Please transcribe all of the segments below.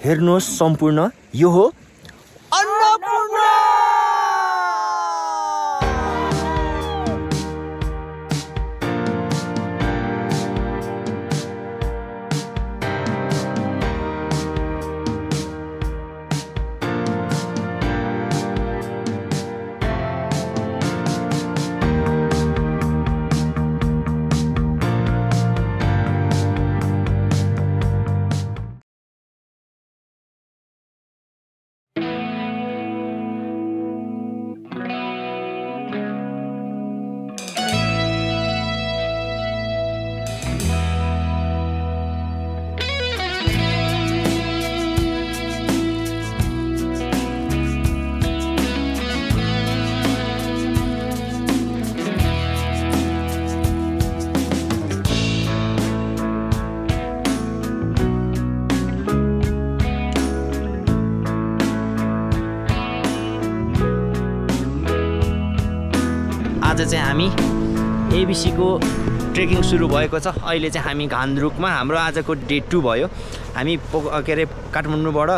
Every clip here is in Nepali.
हेर्नुहोस् सम्पूर्ण यो हो अन्नपूर्ण। आज चाहिँ हामी एबिसी को ट्रेकिङ सुरु भएको छ। अहिले चाहिँ हामी घान्द्रुकमा हाम्रो आजको डे 2 भयो। हामी के अरे काठमाडौँबाट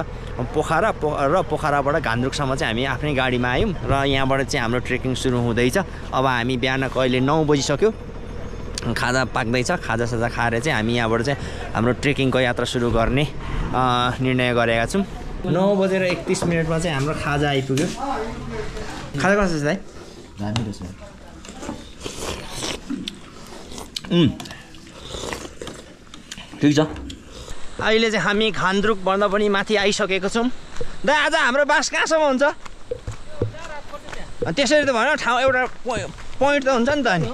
पोखराबाट घान्द्रुकसम्म चाहिँ हामी आफ्नै गाडीमा आयौँ र यहाँबाट चाहिँ हाम्रो ट्रेकिङ सुरु हुँदैछ। अब हामी बिहानको अहिले 9 बजिसक्यो, खाजा पाक्दैछ। खाजासाजा खाएर चाहिँ हामी यहाँबाट चाहिँ हाम्रो ट्रेकिङको यात्रा सुरु गर्ने निर्णय गरेका छौँ। 9:31 चाहिँ हाम्रो खाजा आइपुग्यो। खाजा कस्तो छ दाइ? दामी रहेछ। ठिक छ। अहिले चाहिँ हामी घान्द्रुकभन्दा पनि माथि आइसकेको छौँ। दाइ आज हाम्रो बास कहाँसम्म हुन्छ? त्यसरी त भएन, ठाउँ एउटा पोइन्ट त हुन्छ नि त।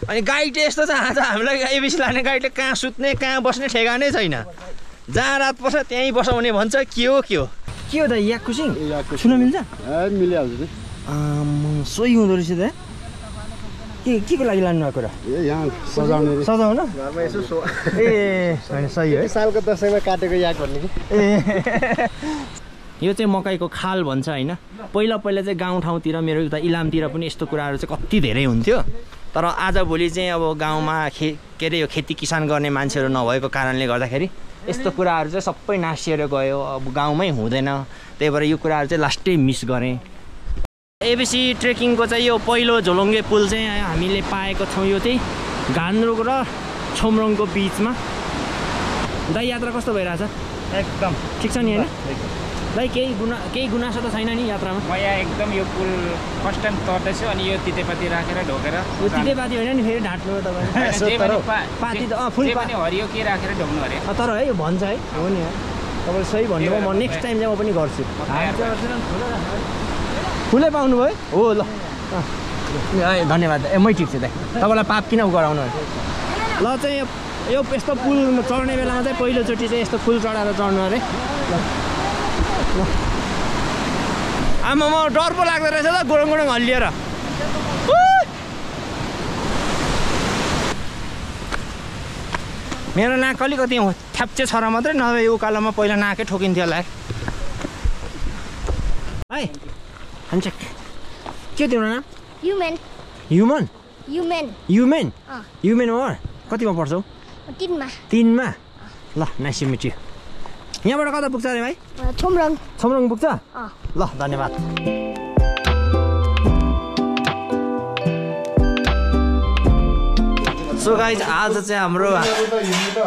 अनि गाइड यस्तो छ आज हामीलाई एबिसी लाने गाइडले कहाँ सुत्ने कहाँ बस्ने ठेगानै छैन। जहाँ रात पर्छ त्यहीँ बसाउने भन्छ। के हो त याकुसिङ सुन्न मिल्छ? मिलिहाल्छ। सोही हुँदो रहेछ त। के को लागि लानु भएको र? यहाँ सजाउन घरमा यसो ए हैन, सही है। सालको दसैँमा काटेको याक भन्ने कि यो चाहिँ मकैको खाल भन्छ हैन। पहिला चाहिँ गाउँठाउँतिर मेरो उता इलामतिर पनि यस्तो कुराहरू चाहिँ कति धेरै हुन्थ्यो। तर आजभोलि चाहिँ अब गाउँमा के अरे यो खेती किसान गर्ने मान्छेहरू नभएको कारणले गर्दाखेरि यस्तो कुराहरू चाहिँ सबै नासिएर गयो। अब गाउँमै हुँदैन। त्यही भएर यो कुराहरू चाहिँ लास्टै मिस गरेँ। एबिसी ट्रेकिङको चाहिँ यो पहिलो झोलुङ्गे पुल चाहिँ हामीले पाएको छौँ। यो चाहिँ घान्द्रुक र छोमरोङको बिचमा। दाइ यात्रा कस्तो भइरहेछ? एकदम ठिक छ नि हैन? दाइ केही गुनासो त छैन नि यात्रामा? म यहाँ एकदम यो पुल फर्स्ट टाइम चढ्दैछु अनि यो तितेपाती राखेर ढोकेर। यो तितेपाती होइन नि, फेरि ढाँट्नु तपाईँ। पाती त फुल पनि हरियो के राखेर ढोक्नु अरे। तर है यो भन्छ है, हो नि। तपाईँले सही भन्नुभयो। म नेक्स्ट टाइम चाहिँ म पनि गर्छु। फुलै पाउनु भयो? हो ल धन्यवाद। मै ठिक छ दाइ, तपाईँलाई पाप किन गराउनु? ल चाहिँ यो यस्तो पुल चढ्ने बेलामा चाहिँ पहिलोचोटि चाहिँ यस्तो पुल चढाएर चढ्नु अरे। आमा म डर पो लाग्दो रहेछ त गोरङ हल्लिएर। मेरो नाक अलिकति थ्याप्चे छ र मात्रै, नभए यो उकालोमा पहिला नाकै ठोकिन्थ्यो होला है। Hanchek. के तिम्रो नाम? युमन हो? कतिमा पढ्छौ? 3मा। ल नाइस टु मिट यु। यहाँबाट कता पुग्छ अरे भाइ? छोमरोङ पुग्छ? ल धन्यवाद। सो गाइज आज चाहिँ हाम्रो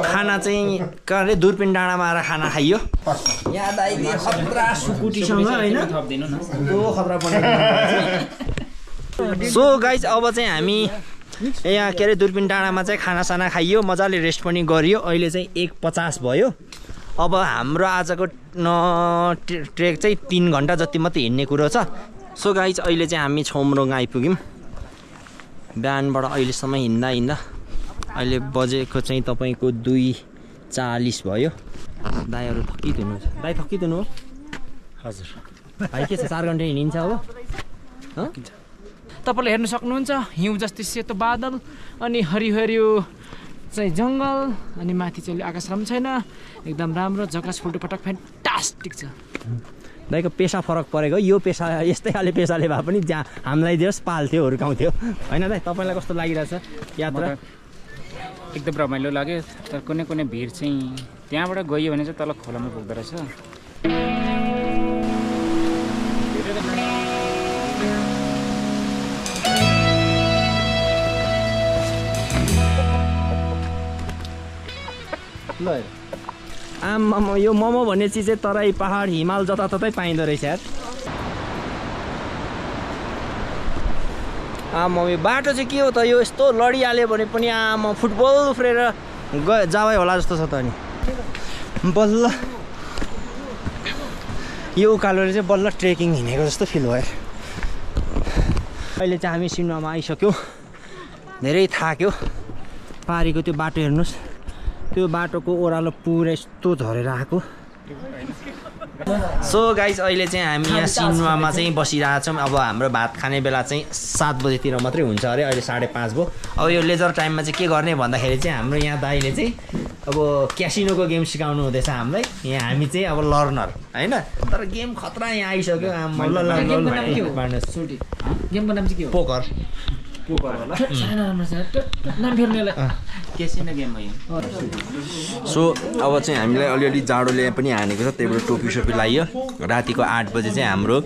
खाना चाहिँ के दुर्पिन डाँडामा आएर खाना खाइयो। यहाँ दाइले खतरा सुकुटीसँग हैन त्यो खतरा बनाइदिनु। सो गाइज अब चाहिँ हामी यहाँ के अरे दुर्पिन डाँडामा चाहिँ खानासाना खाइयो, मजाले रेस्ट पनि गरियो। अहिले चाहिँ 1:50 भयो। अब हाम्रो आजको ट्रेक चाहिँ 3 घन्टा जति मात्रै हिँड्ने कुरो छ। सो गाइज अहिले चाहिँ हामी छोमरोङ आइपुग्यौँ। बिहानबाट अहिलेसम्म हिँड्दा अहिले बजेको चाहिँ तपाईँको 2:40 भयो। दाइहरू थकिदिनु छ। दाइ थकिदिनु हो? हजुर भाइ के छ 4 घन्टा हिँडिन्छ अब? तपाईँले हेर्न सक्नुहुन्छ हिउँ जस्तै सेतो बादल अनि हरियो चाहिँ जङ्गल अनि माथि चाहिँ आकाश राम्रो छैन। एकदम राम्रो जग्गा फुल्टो पटक फ्यान्टास्टिक छ। दाइको पेसा फरक परेको। यो पेसा यस्तै खाले पेसाले भए पनि जहाँ हामीलाई देश पाल्थ्यो हुर्काउँथ्यो होइन दाइ? तपाईँलाई कस्तो लागिरहेछ यात्रा? एकदम रमाइलो लाग्यो। तर कुनै भिड चाहिँ त्यहाँबाट गइयो भने चाहिँ तल खोलामा पुग्दो रहेछ। आम्मामा यो मोमो भन्ने चिज चाहिँ तराई पहाड हिमाल जताततै पाइँदो रहेछ यार। आम्मा यो बाटो चाहिँ के हो त यो यस्तो लडिहाल्यो भने पनि आमा फुटबल उफ्रेर जावै होला जस्तो छ त नि। बल्ल यो उकालोले चाहिँ बल्ल ट्रेकिङ हिँडेको जस्तो फिल भयो। अहिले चाहिँ हामी सिन्वामा आइसक्यो। धेरै थाक्यो। पारीको त्यो बाटो हेर्नुहोस्, त्यो बाटोको ओह्रालो पुरै यस्तो झरेर आएको। सो गाइज अहिले चाहिँ हामी यहाँ सिन्वामा चाहिँ बसिरहेछौँ। अब हाम्रो भात खाने बेला चाहिँ 7 बजेतिर मात्रै हुन्छ अरे, अहिले 5:30 भयो। अब यो लेजर टाइममा चाहिँ के गर्ने भन्दाखेरि चाहिँ हाम्रो यहाँ दाइले चाहिँ अब क्यासिनोको गेम सिकाउनु हुँदैछ हामीलाई। यहाँ हामी चाहिँ अब लर्नर होइन, तर गेम खतरा यहाँ आइसक्यो। गेमको नाम चाहिँ के हो? पोकर। सो अब चाहिँ हामीलाई अलिअलि जाडोले पनि हानेको छ, त्यही भएर टोपी सोपी लगाइयो। रातिको 8 बजे चाहिँ हाम्रो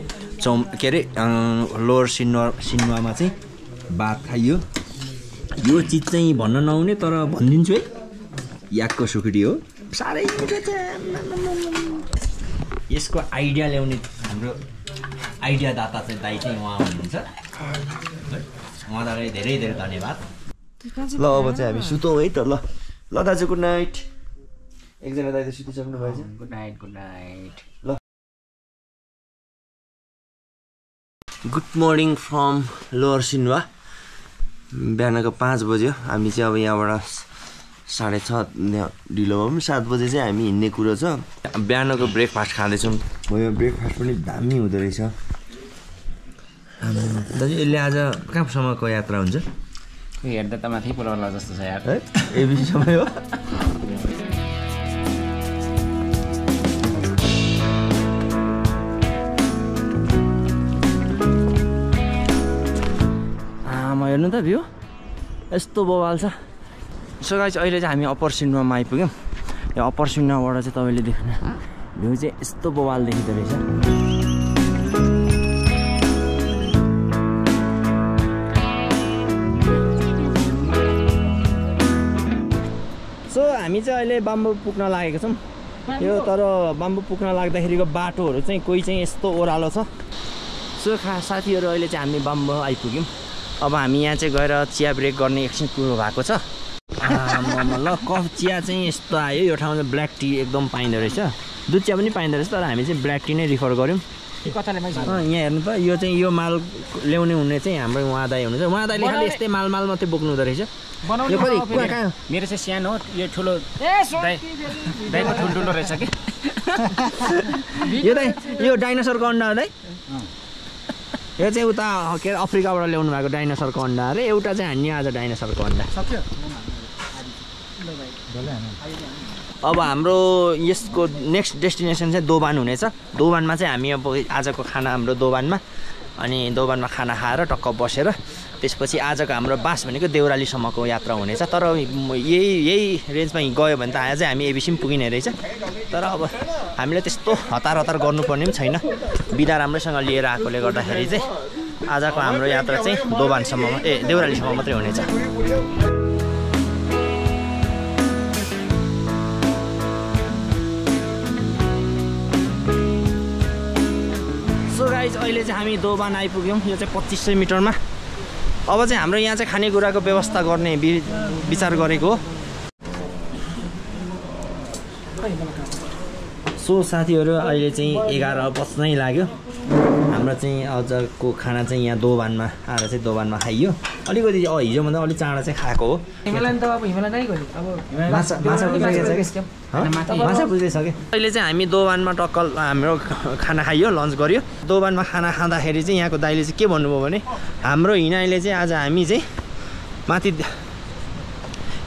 के अरे लोवर सिन्वामा चाहिँ भात खाइयो। यो चिज चाहिँ भन्न नहुने तर भनिदिन्छु है, याकको सुखडी हो। साह्रै यसको आइडिया ल्याउने हाम्रो आइडिया दाता चाहिँ दाइ चाहिँ उहाँ हुनुहुन्छ। उहाँलाई धेरै धेरै धन्यवाद। ल अब चाहिँ हामी सुतौँ है त। ल ल दाजु गुड नाइट। एकजना दाइ त सुतिसक्नु भएछ। Good night good night. ल गुड मर्निङ फ्रम लोवर सिन्वा। बिहानको 5 बज्यो। हामी चाहिँ अब यहाँबाट 6:30 ढिलो भए पनि 7 बजे चाहिँ हामी हिँड्ने कुरो छ। बिहानको ब्रेकफास्ट खाँदैछौँ। यो ब्रेकफास्ट पनि दामी हुँदो रहेछ। दाजु यसले आज कहाँसम्मको यात्रा हुन्छ? हेर्दा त माथि पुऱ्याउला जस्तो छ यार। एबिसी समय हो। आमा हेर्नु त भ्यू यस्तो बवाल छ। सो गाइस अहिले चाहिँ हामी अप्पर सिन्वामा आइपुग्यौँ। यो अप्पर सिन्वाबाट चाहिँ तपाईँले देख्नु भ्यू चाहिँ यस्तो बवाल देखिँदो रहेछ। सो हामी चाहिँ अहिले बाम्बो पुग्न लागेको छौँ। यो तर बाम्बो पुग्न लाग्दाखेरिको बाटोहरू चाहिँ कोही चाहिँ यस्तो ओह्रालो छ। सो साथीहरू अहिले चाहिँ हामी बाम्बो आइपुग्यौँ। अब हामी यहाँ चाहिँ गएर चिया ब्रेक गर्ने एकछिन कुरो भएको छ। ल कफ चिया चाहिँ यस्तो आयो। यो ठाउँमा चाहिँ ब्ल्याक टी एकदम पाइँदो रहेछ। दुध चिया पनि पाइँदो रहेछ, तर हामी चाहिँ ब्ल्याक टी नै रिफर गऱ्यौँ। यहाँ हेर्नु त यो चाहिँ यो माल ल्याउने हुने चाहिँ हाम्रो उहाँ दाइ हुनुहुन्छ। उहाँ दाइले खालि यस्तै माल मात्रै बोक्नु हुँदो रहेछ। यो कति मेरो चाहिँ सानो हो, यो ठुलो दाइको ठुल्ठुलो रहेछ कि। यो दाइ यो डाइनोसरको अन्डा हो दाइ। यो चाहिँ उता के अरे अफ्रिकाबाट ल्याउनु भएको डाइनोसरको अन्डा अरे। एउटा चाहिँ हान्ने आज डाइनोसरको अन्डा। अब हाम्रो यसको नेक्स्ट डेस्टिनेसन चाहिँ दोभान हुनेछ। दोभानमा चाहिँ हामी अब आजको खाना हाम्रो दोभानमा, अनि दोभानमा खाना खाएर टक्क बसेर त्यसपछि आजको हाम्रो बास भनेको देउरालीसम्मको यात्रा हुनेछ। तर यही रेन्जमा गयो भने त आज चाहिँ हामी एबिसी पनि पुगिने रहेछ। तर अब हामीले त्यस्तो हतार गर्नुपर्ने पनि छैन। बिदा राम्रैसँग लिएर आएकोले गर्दाखेरि चाहिँ आजको हाम्रो यात्रा चाहिँ दोभानसम्म देउरालीसम्म मात्रै हुनेछ। अहिले चाहिँ हामी दोभान आइपुग्यौँ। यो चाहिँ 2500 मिटरमा। अब चाहिँ हाम्रो यहाँ चाहिँ खानेकुराको व्यवस्था गर्ने विचार गरेको हो। सो साथीहरू अहिले चाहिँ 11 बज्नै लाग्यो। हाम्रो चाहिँ आजको खाना चाहिँ यहाँ दोभानमा आएर चाहिँ दोभानमा खाइयो। अलिकति हिजोभन्दा अलिक चाँडो चाहिँ खाएको हो। माछा बुझ्दैछ कि। अहिले चाहिँ हामी दोभानमा टक्कल हाम्रो खाना खाइयो, लन्च गऱ्यो। दोभानमा खाना खाँदाखेरि चाहिँ यहाँको दाइले चाहिँ के भन्नुभयो भने हाम्रो हिँडाइले चाहिँ आज हामी चाहिँ माथि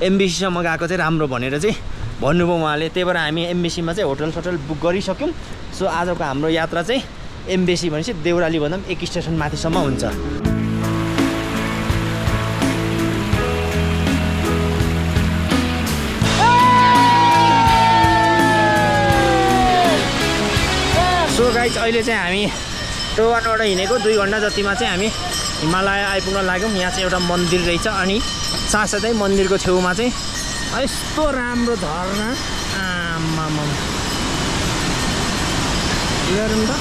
एमबिसीसम्म गएको चाहिँ राम्रो भनेर चाहिँ भन्नुभयो उहाँले। त्यही भएर हामी एमबिसीमा चाहिँ होटल सोटल बुक गरिसक्यौँ। सो आजको हाम्रो यात्रा चाहिँ एमबिसी भनेपछि देउराली भन्दा पनि 1 स्टेसन माथिसम्म हुन्छ। गाइज अहिले चाहिँ हामी टोवानबाट हिँडेको 2 घन्टा जतिमा चाहिँ हामी हिमालय आइपुग्न लाग्यौँ। यहाँ चाहिँ एउटा मन्दिर रहेछ अनि साथसाथै मन्दिरको छेउमा चाहिँ यस्तो राम्रो झरना आमामा हेरौँ त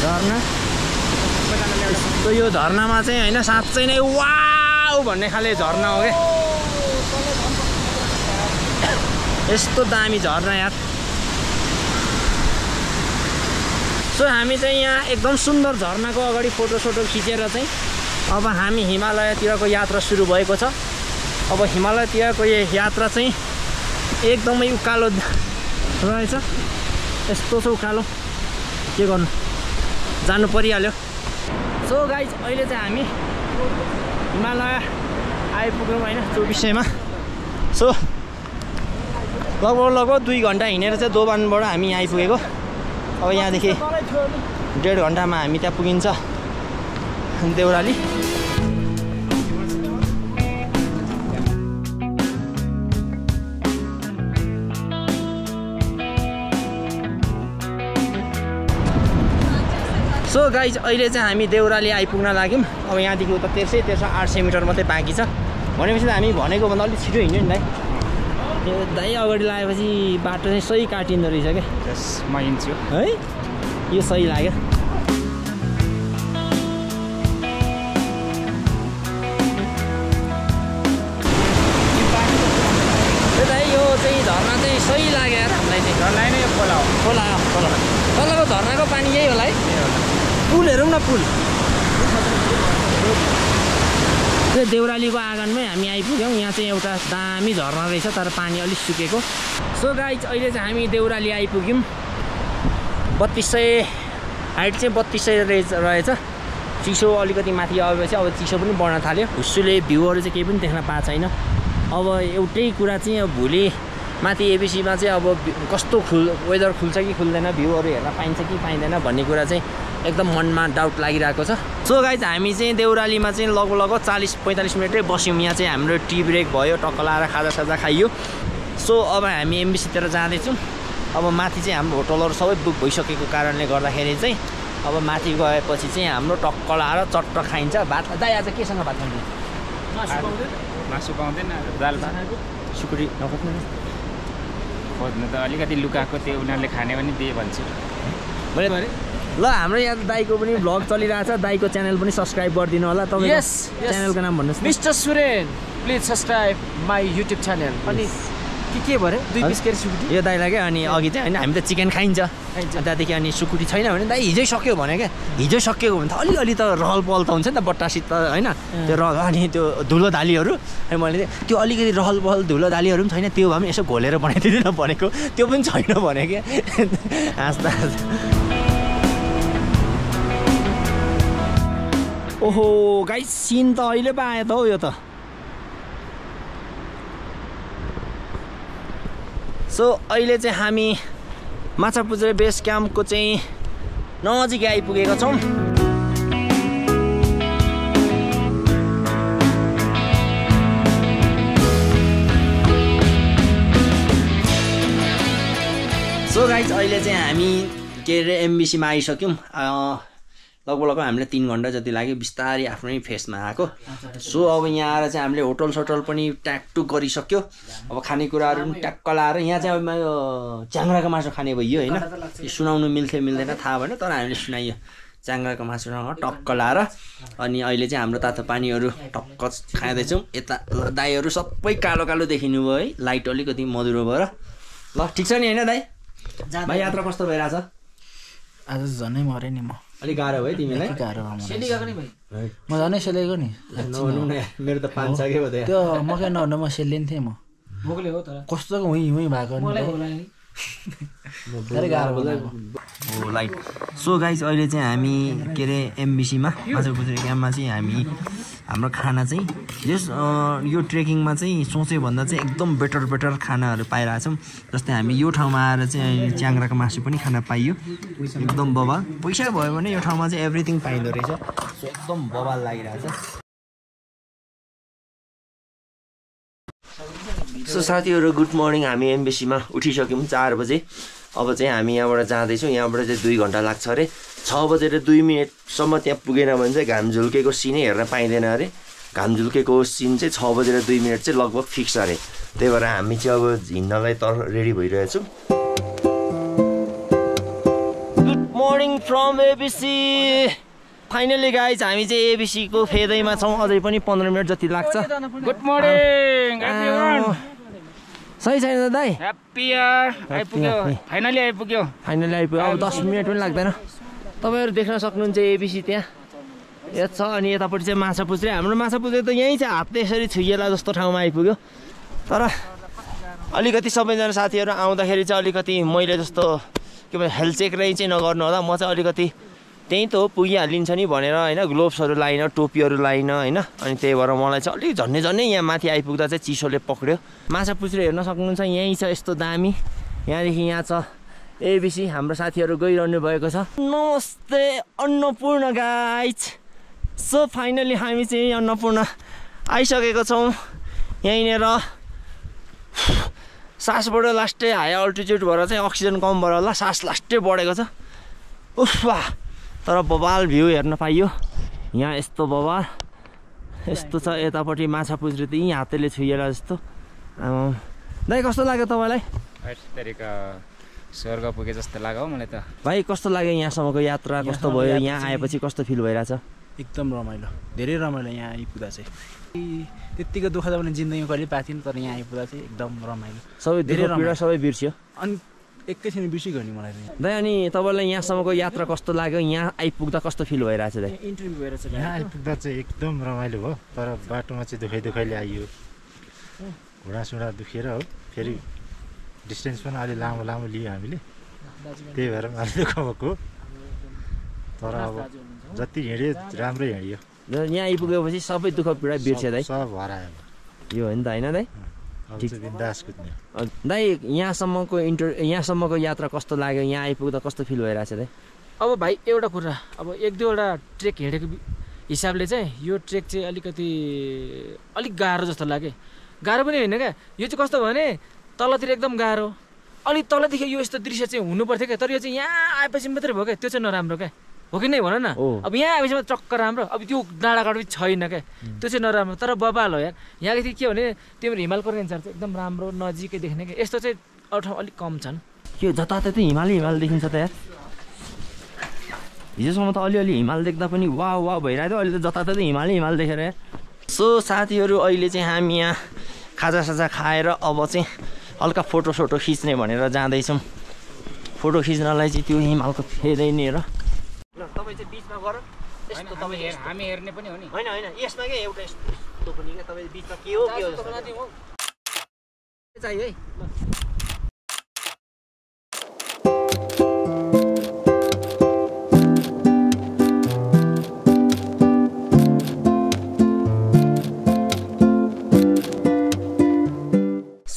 झरना। यो झरनामा चाहिँ होइन साँच्चै नै वाउ भन्ने खाले झरना हो क्या। यस्तो दामी झरना यार। सो हामी चाहिँ यहाँ एकदम सुन्दर झरनाको अगाडि फोटोसोटो खिचेर चाहिँ अब हामी हिमालयतिरको यात्रा सुरु भएको छ। अब हिमालयतिरको यात्रा चाहिँ एकदमै उकालो रहेछ। यस्तो छ उकालो, के गर्नु, जानु परिहाल्यो। सो गाइज अहिले चाहिँ हामी हिमालय आइपुग्यौँ होइन 2400मा। सो लगभग 2 घन्टा हिँडेर चाहिँ दोभानबाट हामी आइपुगेको। अब यहाँदेखि 1.5 घन्टामा हामी त्यहाँ पुगिन्छ देउराली। सो गाइज अहिले चाहिँ हामी देउराली आइपुग्न लाग्यौँ। अब यहाँदेखि उता 1300-800 मिटर मात्रै बाँकी छ। भनेपछि त हामी भनेको भन्दा अलिक छिटो हिँड्यो नि दाइ। दाइ अगाडि लागेपछि बाटो चाहिँ सही काटिँदो रहेछ क्या। म हिँड्छु है, यो सही लाग्यो। दाइ यो चाहिँ झरना चाहिँ सही लाग्यो यार हामीलाई चाहिँ। झरना नै यो खोला हो। खोला खोला खोलाको झरनाको पानी यही होला है। पुल हेरौँ न, पुल। त्यो देउरालीको आँगनमै हामी आइपुग्यौँ। यहाँ चाहिँ एउटा दामी झरना रहेछ तर पानी अलिक सुकेको। सो गाइज अहिले चाहिँ हामी देउराली आइपुग्यौँ। 3200 हाइट चाहिँ 3200 रहेछ। चिसो अलिकति माथि आएपछि अब चिसो पनि बढ्न थाल्यो। हुस्सुले भ्यूहरू चाहिँ केही पनि देख्न पाएको छैन। अब एउटै कुरा चाहिँ अब भोलि माथि एबिसीमा चाहिँ अब कस्तो वेदर खुल्छ कि खुल्दैन, भ्यूहरू हेर्न पाइन्छ कि पाइँदैन भन्ने कुरा चाहिँ एकदम मनमा डाउट लागिरहेको छ। सो गाइज हामी चाहिँ देउरालीमा चाहिँ लगभग 40-45 मिनटै बस्यौँ। यहाँ चाहिँ हाम्रो टी ब्रेक भयो, टक्क लाएर खाजासाजा खाइयो। सो अब हामी एमबिसीतिर जाँदैछौँ। अब माथि चाहिँ हाम्रो होटलहरू सबै बुक भइसकेको कारणले गर्दाखेरि चाहिँ अब माथि गएपछि चाहिँ हाम्रो टक्क लाएर चट्ट खाइन्छ। भात दाइ आज केसँग भात खान्छ? मासु पाउँदैन, दाल भात। सुकुटी नखोज्नु खोज्नु त अलिकति लुकाएको त्यो उनीहरूले खाने पनि दिए भन्छु। मैले ल हाम्रो यहाँ दाइको पनि भ्लग चलिरहेछ। दाइको च्यानल पनि सब्सक्राइब गरिदिनु होला। तपाईँ च्यानलको नाम भन्नुहोस्। Mister Suren, please subscribe my YouTube channel. अनि के भयो 2 पिस के सुकुटी यो दाइलाई क्या। अनि अघि चाहिँ होइन हामी त चिकन खाइन्छ, त्यहाँदेखि अनि सुकुटी छैन भने दाइ हिजै सक्यो भने क्या। हिजै सकिएको भने त अलिअलि त रहल पहल त हुन्छ नि त बट्टासित होइन त्यो अनि त्यो धुलो धालीहरू। अनि मैले त्यो अलिकति रहल पहल धुलो धालीहरू पनि छैन, त्यो भए पनि यसो घोलेर बनाइदिँदैन भनेको, त्यो पनि छैन भने क्या। हाँस्दा ओहो गाइस सिन त अहिले पो आयो त हौ यो त। सो अहिले चाहिँ हामी माछापुच्छ्रे बेस क्याम्पको चाहिँ नजिकै आइपुगेका छौँ। सो गाइज अहिले चाहिँ हामी के अरे एमबिसीमा आइसक्यौँ। लगभग हामीले 3 घन्टा जति लाग्यो बिस्तारै आफ्नै फेसमा आएको। सो अब यहाँ आएर चाहिँ हामीले होटल सोटल पनि ट्याकटुक गरिसक्यो। अब खानेकुराहरू पनि ट्याक्क लाएर यहाँ चाहिँ अब यो च्याङ्ग्राको मासु खाने भइयो होइन। यो सुनाउनु मिल्थ्यो मिल्दैन थाहा भएन, तर हामीले सुनाइयो च्याङ्ग्राको मासुसँग टक्क लाएर। अनि अहिले चाहिँ हाम्रो तातो पानीहरू टक्क खाँदैछौँ। यता दाईहरू सबै कालो कालो देखिनु भयो है, लाइट अलिकति मधुरो भएर। ल ठिक छ नि होइन दाई? भाइ यात्रा कस्तो भइरहेछ? आज झनै मरेँ नि म। अलिक गाह्रो भयो तिमीलाई? गाह्रो म झनै सेलेको नि। मेरो त 5 के भयो त्यो मकै नहुन म सेलिन्थेँ म। कस्तो हुँ भएको लाइट। सो गाइज अहिले चाहिँ हामी के अरे एमबिसीमा माछापुच्छ्रे क्याम्पमा चाहिँ हामी हाम्रो खाना चाहिँ यस यो ट्रेकिङमा चाहिँ सोचेभन्दा चाहिँ एकदम बेटर खानाहरू पाइरहेछौँ। जस्तै हामी यो ठाउँमा आएर चाहिँ च्याङ्ग्राको मासु पनि खान पाइयो, एकदम बवाल। पैसा भयो भने यो ठाउँमा चाहिँ एभ्रिथिङ पाइँदो रहेछ। सो एकदम बवाल लागिरहेछ। सो साथीहरू गुड मर्निङ। हामी एमबिसीमा उठिसक्यौँ 4 बजे। अब चाहिँ हामी यहाँबाट जाँदैछौँ यहाँबाट चाहिँ 2 घन्टा लाग्छ अरे 6:02 त्यहाँ पुगेन भने चाहिँ घाम झुल्केको सिनै हेर्न पाइँदैन अरे घाम झुल्केको सिन चाहिँ 6:02 चाहिँ लगभग फिक्स अरे त्यही भएर हामी चाहिँ अब हिँड्नलाई रेडी भइरहेछौँ good morning from ABC finally guys हामी चाहिँ एबिसी को फेदैमा छौँ अझै पनि 15 मिनट जति लाग्छ गुड मर्निङ एभ्रीवन सही छैन त दाइ ह्याप्पी इयर आइपुग्यो फाइनली आइपुग्यो अब 10 मिनट पनि लाग्दैन तपाईहरु देख्न सक्नुहुन्छ एबिसी त्यहाँ यहाँ छ अनि यतापट्टि चाहिँ माछापुच्छ्रे हाम्रो माछापुच्छ्रे त यहीँ चाहिँ हातले यसरी छुइएला जस्तो ठाउँमा आइपुग्यो तर अलिकति सबैजना साथीहरु आउँदाखेरि चाहिँ अलिकति मैले जस्तो के भन्छ हेल्थ चेक चाहिँ नगर्नु होला म चाहिँ अलिकति त्यही त हो पुगिहालिन्छ नि भनेर हैन ग्लोभ्सहरु लाइन टोपीहरु लाइन हैन अनि त्यही भएर मलाई चाहिँ अलिक झन्नै यहाँ माथि आइपुग्दा चाहिँ चिसोले पक्र्यो माछापुच्छ्रे हेर्न सक्नुहुन्छ यही छ यस्तो दामी यहाँदेखि यहाँ छ एबिसी हाम्रो साथीहरु गइरहनु भएको छ नमस्ते अन्नपूर्ण गाइज सो फाइनली हामी चाहिँ अन्नपूर्ण आइसकेको छौँ यहीँनिर सासबाट लास्टै हाई अल्टिट्युड भएर चाहिँ अक्सिजन कम भएर होला सास लास्टै बढेको छ उफा तर बबाल भ्यू हेर्न पाइयो यहाँ यस्तो बबाल यस्तो छ यतापट्टि माछापुच्छ्रे त यहीँ हातले छुइएला जस्तो दाइ कस्तो लाग्यो तपाईँलाई स्वर्ग पुगे जस्तो लाग्यो मलाई त भाइ कस्तो लाग्यो यहाँसम्मको यात्रा कस्तो भयो यहाँ आएपछि कस्तो फिल भइरहेछ एकदम रमाइलो धेरै रमाइलो यहाँ आइपुग्दा चाहिँ त्यतिको दुःख त पनि जिन्दगीमा कहिले पाएको थिएन तर यहाँ आइपुग्दा चाहिँ एकदम रमाइलो सबै धेरै पीडा सबै बिर्स्यो अनि एकैछिन बिर्सिगयो नि मलाई दाइ अनि तपाईँलाई यहाँसम्मको यात्रा कस्तो लाग्यो यहाँ आइपुग्दा कस्तो फिल भइरहेछ दाइ इन्टरभ्यू भइरहेछ यहाँ आइपुग्दा चाहिँ एकदम रमाइलो भयो तर बाटोमा चाहिँ दुखाइले आइयो घुँडासुँडा दुखेर हो फेरि डिस्टेन्स पनि अलि लामो लियो हामीले त्यही भएर पनि अलि दुःख भएको तर अब जति हिँड्यो राम्रो हिँड्यो यहाँ आइपुगेपछि सबै दुःख पीडा बिर्स्यो दाइ सब हरायो यो हो नि त होइन दाइ बिन्दास कुद्ने दाइ यहाँसम्मको यात्रा कस्तो लाग्यो यहाँ आइपुग्दा कस्तो फिल भइरहेछ दाइ अब भाइ एउटा कुरा अब 1-2वटा ट्रेक हिँडेको हिसाबले चाहिँ यो ट्रेक चाहिँ अलिक गाह्रो जस्तो लाग्यो गाह्रो पनि होइन क्या यो चाहिँ कस्तो भने तलतिर एकदम गाह्रो अलि तलदेखि यो यस्तो दृश्य चाहिँ हुनु पर्थ्यो क्या तर यो चाहिँ यहाँ आएपछि मात्रै भयो क्या त्यो चाहिँ नराम्रो क्या हो कि नै भन न अब यहाँ आएपछि मात्रै टक्क राम्रो अब त्यो डाँडाकाँडा छैन क्या त्यो चाहिँ नराम्रो तर बबाल हो यार यहाँदेखि के भने तिम्रो हिमालको रेन्जहरू चाहिँ एकदम राम्रो नजिकै देख्ने क्या यस्तो चाहिँ अरू ठाउँ अलिक कम छन् के जताततै हिमाल देखिन्छ त यार हिजोसम्म त अलिअलि हिमाल देख्दा पनि वा भइरहेको थियो अहिले त जताततै हिमाल देखेर यार सो साथीहरू अहिले चाहिँ हामी यहाँ खाजासाजा खाएर अब चाहिँ हल्का फोटोसोटो खिच्ने भनेर जाँदैछौँ फोटो खिच्नलाई चाहिँ त्यो हिमालको फेदै नि र तपाईँ चाहिँ बिचमा गर हामी हेर्ने पनि हो नि होइन यसमा क्या एउटा यस्तो पनि क्या तपाईँ बिचमा के हो चाहियो है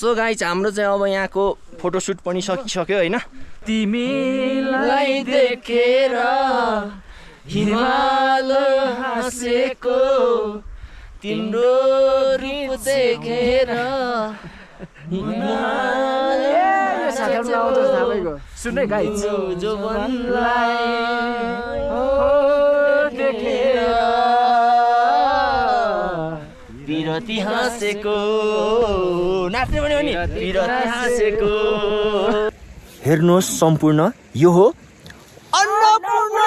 सो गाइज हाम्रो चाहिँ अब यहाँको फोटोसुट पनि सकिसक्यो होइन तिमीलाई देखेर हिमाल हाँसेको तिम्रो रूप देखेर सुन्नै गाइज देखेर विरती हाँसेको नाच्ने पनि हो नि विरती हाँसेको हेर्नुहोस् सम्पूर्ण यो हो अन्नपूर्ण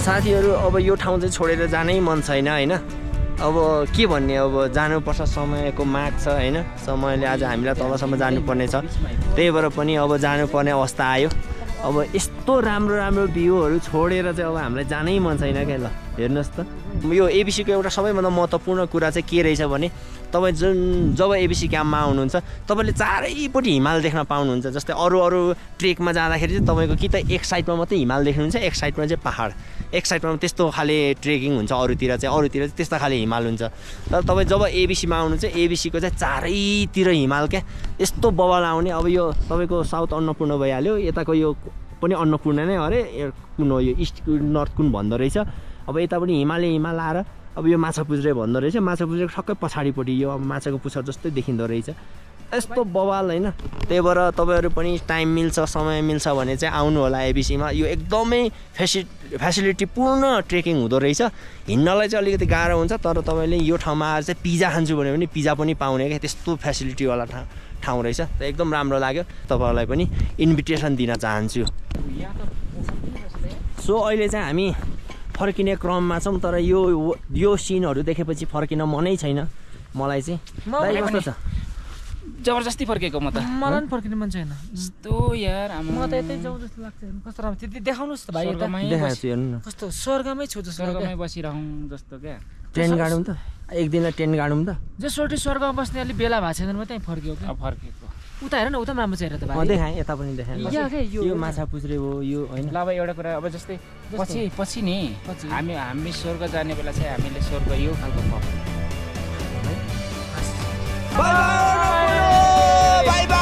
साथीहरू अब यो ठाउँ चाहिँ छोडेर जानै मन छैन होइन। अब के भन्ने, अब जानुपर्छ, समयको माग छ होइन। समयले आज हामीलाई तलसम्म जानुपर्ने छ, त्यही भएर पनि अब जानुपर्ने अवस्था आयो। अब यस्तो राम्रो राम्रो भ्यूहरू छोडेर चाहिँ अब हामीलाई जानै मन छैन क्या। ल हेर्नुहोस् त, यो एबिसीको एउटा सबैभन्दा महत्त्वपूर्ण कुरा चाहिँ के रहेछ भने तपाईँ जब एबिसी क्याम्पमा आउनुहुन्छ तपाईँले चारैपट्टि हिमाल देख्न पाउनुहुन्छ। जस्तै अरू ट्रेकमा जाँदाखेरि चाहिँ तपाईँको कि त एक साइडमा मात्रै हिमाल देख्नुहुन्छ, एक साइडमा चाहिँ पहाड, एक साइडमा त्यस्तो खाले ट्रेकिङ हुन्छ, अरूतिर चाहिँ त्यस्तो खाले हिमाल हुन्छ। तर तपाईँ जब एबिसीमा आउनु चाहिँ एबिसीको चाहिँ चारैतिर हिमाल क्या, यस्तो बवाल आउने। अब यो तपाईँको साउथ अन्नपूर्ण भइहाल्यो, यताको यो पनि अन्नपूर्ण नै अरे, कुन हो यो इस्ट नर्थ कुन भन्दो रहेछ। अब यता पनि हिमाल आएर अब यो माछा पुज्रे भन्दो रहेछ। माछा पुज्रेको ठक्कै पछाडिपट्टि यो अब माछाको पुच्छर जस्तै देखिँदो रहेछ, यस्तो बवाल होइन। त्यही भएर तपाईँहरू पनि टाइम मिल्छ, समय मिल्छ भने चाहिँ आउनु होला एबिसीमा। यो एकदमै फेसिलिटीपूर्ण ट्रेकिङ हुँदो रहेछ। हिँड्नलाई चाहिँ अलिकति गाह्रो हुन्छ, तर तपाईँले यो ठाउँमा आएर चाहिँ पिज्जा खान्छु भने पनि पिज्जा पनि पाउने क्या, त्यस्तो फेसिलिटीवाला ठाउँ रहेछ। त एकदम राम्रो लाग्यो, तपाईँहरूलाई पनि इन्भिटेसन दिन चाहन्छु। सो अहिले चाहिँ हामी फर्किने क्रममा छौँ, तर यो सिनहरू देखेपछि फर्किन मनै छैन मलाई चाहिँ। कस्तो छ? जबरजस्ती फर्केको म त। मलाई पनि फर्किने मन छैन यस्तो यार, म त यतै जाउँ जस्तो लाग्छ। कस्तो राम्रो, त्यति देखाउनुहोस् त भाइ। देखाएको छु हेर्नु न, कस्तो स्वर्गमै छु जस्तो, स्वर्गमै बसिरहँ जस्तो क्या। ट्रेन गाडौँ त, एक दिनलाई ट्रेन गाडौँ त। जसोटी स्वर्गमा बस्ने अलिक बेला भएको छैन, म त्यहीँ फर्कियो क्या। अब फर्केको उता हेर न, उता पनि राम्रो छ हेर त भाइ। देखाएँ, यता पनि देखाएँ। यो माछा पुज्रे हो यो होइन। ल अब एउटा कुरा, अब जस्तै पछि नि हामी स्वर्ग जाने बेला चाहिँ हामीले स्वर्ग यो खालको पाउँछ। By by.